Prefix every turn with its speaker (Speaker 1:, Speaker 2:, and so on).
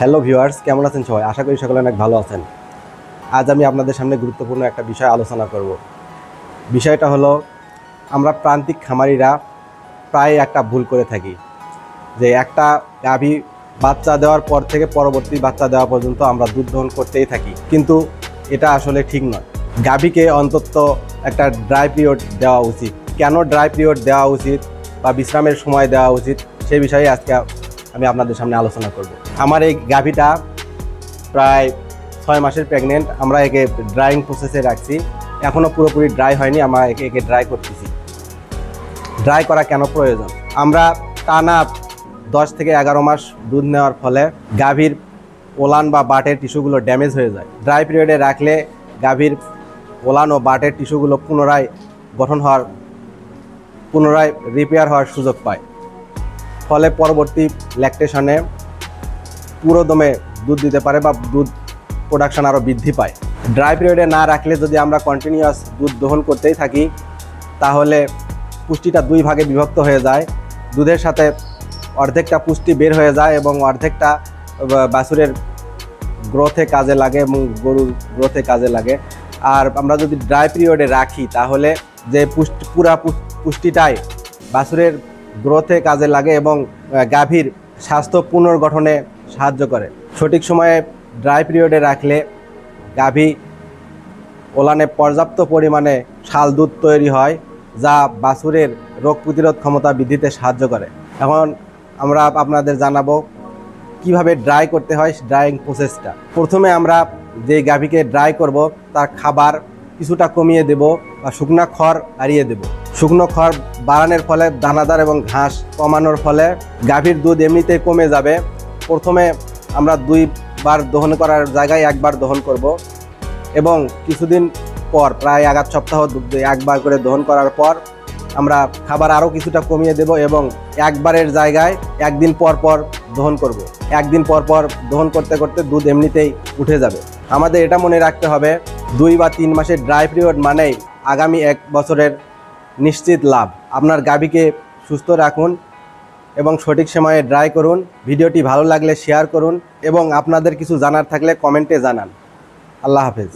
Speaker 1: Hello viewers, কেমন আছেন সবাই? আশা করি সকলে অনেক ভালো আছেন। আজ আমি আপনাদের সামনে গুরুত্বপূর্ণ একটা বিষয় আলোচনা করব। বিষয়টা হলো, আমরা প্রান্তিক খামারিরা প্রায় একটা ভুল করে থাকি, যে একটা গাভী বাচ্চা দেওয়ার পর থেকে পরবর্তী বাচ্চা দেওয়া পর্যন্ত আমরা দুধ দহন করতেই থাকি, কিন্তু এটা আসলে ঠিক নয়। গাভীকে অন্তত একটা ড্রাই পিরিয়ড দেওয়া উচিত। কেন ড্রাই পিরিয়ড দেওয়া উচিত বা বিশ্রামের সময় দেওয়া উচিত, সেই বিষয়ে আজকে আমি আপনাদের সামনে আলোচনা করব। আমার এই গাভীটা প্রায় 6 মাসের প্রেগনেন্ট। আমরা একে ড্রাইং প্রসেসে রাখছি, এখনও পুরোপুরি ড্রাই হয়নি। আমরা একে ড্রাই করতেছি। ড্রাই করা কেন প্রয়োজন? আমরা টানা 10 থেকে 11 মাস দুধ নেওয়ার ফলে গাভীর ওলান বা বাটের টিস্যুগুলো ড্যামেজ হয়ে যায়। ড্রাই পিরিয়ডে রাখলে গাভীর ওলান ও বাটের টিস্যুগুলো পুনরায় রিপেয়ার হওয়ার সুযোগ পায়, ফলে পরবর্তী ল্যাকটেশনে পুরো দমে দুধ দিতে পারে বা দুধ প্রোডাকশন আরও বৃদ্ধি পায়। ড্রাই পিরিয়ডে না রাখলে যদি আমরা কন্টিনিউয়াস দুধ দহন করতেই থাকি, তাহলে পুষ্টিটা 2 ভাগে বিভক্ত হয়ে যায়। দুধের সাথে অর্ধেকটা পুষ্টি বের হয়ে যায় এবং অর্ধেকটা বাছুরের গ্রোথে কাজে লাগে এবং গরুর গ্রোথে কাজে লাগে। আর আমরা যদি ড্রাই পিরিয়ডে রাখি, তাহলে যে পুরা পুষ্টিটাই বাছুরের গ্রোথে কাজে লাগে এবং গাভীর স্বাস্থ্য পুনর্গঠনে সাহায্য করে। সঠিক সময়ে ড্রাই পিরিয়ডে রাখলে গাভী ওলানে পর্যাপ্ত পরিমাণে শাল দুধ তৈরি হয়, যা বাছুরের রোগ প্রতিরোধ ক্ষমতা বৃদ্ধিতে সাহায্য করে। এখন আমরা আপনাদের জানাবো কিভাবে ড্রাই করতে হয়, ড্রাইং প্রসেসটা। প্রথমে আমরা যে গাভীকে ড্রাই করব, তার খাবার কিছুটা কমিয়ে দেব বা শুকনো খড় হারিয়ে দেব। শুকনো খড় বাড়ানোর ফলে দানাদার এবং ঘাস কমানোর ফলে গাভীর দুধ এমনিতেই কমে যাবে। প্রথমে আমরা 2 বার দহন করার জায়গায় 1 বার দহন করব এবং কিছুদিন পর, প্রায় 1 সপ্তাহ 1 বার করে দহন করার পর আমরা খাবার আরও কিছুটা কমিয়ে দেব এবং 1 বারের জায়গায় 1 দিন পর পর দহন করব। 1 দিন পর পর দহন করতে করতে দুধ এমনিতেই উঠে যাবে। আমাদের এটা মনে রাখতে হবে, 2 বা 3 মাসের ড্রাই পিরিয়ড মানেই আগামী 1 বছরের নিশ্চিত লাভ। আপনার গাভীকে সুস্থ রাখুন এবং সঠিক সময়ে ড্রাই করুন। ভিডিওটি ভালো লাগলে শেয়ার করুন এবং আপনাদের কিছু জানার থাকলে কমেন্টে জানান। আল্লাহ হাফেজ।